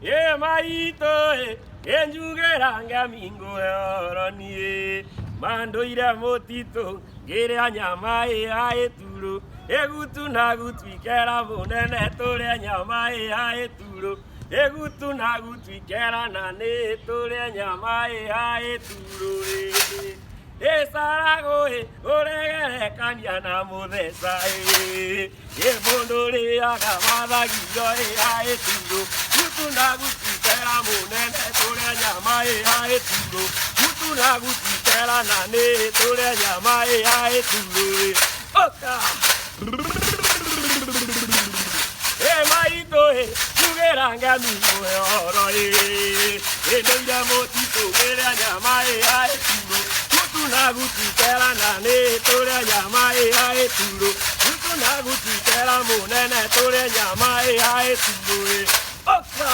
ye maito enjugeranga mingo yoroni mando ira motito gere nyama eturo egutu na gutwikera munene tore nyama eturo egutu na gutwikera nane tore nyama eturo esarago oregere kanya na muthesa ye mondore agamada giro eturo gutu na gutwikera munene tore nyama eturo gutu na gutwikera nane tore nyama eturo oka maito tugeranga mingo yoro ndoira motito gere nyama eturo gutu na gutwikera nane tore nyama eturo gutu na gutwikera munene tore nyama eturo oka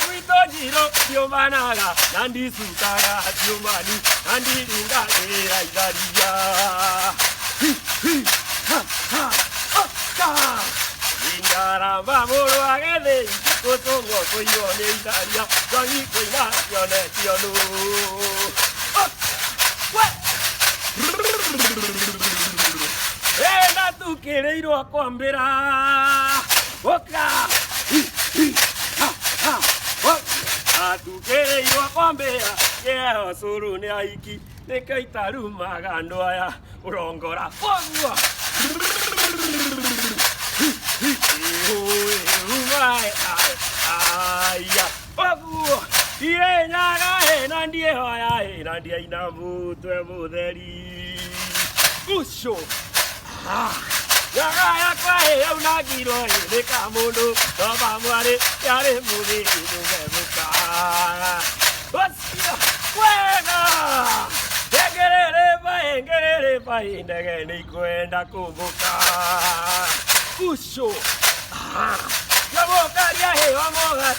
gwito jiro diomanaga nandi sutaga diomani nandi ringa era idaria Ingaramba moro agede kotongo koyone idaria wangi koina yone tionu na tukireirwo akwambira oka atugereirwo akwambira keo suru ni aiki nikaitarumaga andu aya urongora fogwo aya fogwo irenyaga na ndie hoya na ndie ina mutwe mutheri ucio yaga yakwa yaunagirwo ni kamundu toba mwari yari muthiri mugemuka ucio wega engerere bai ndege ni kwenda kumbuka ucio yabokaria hewa moga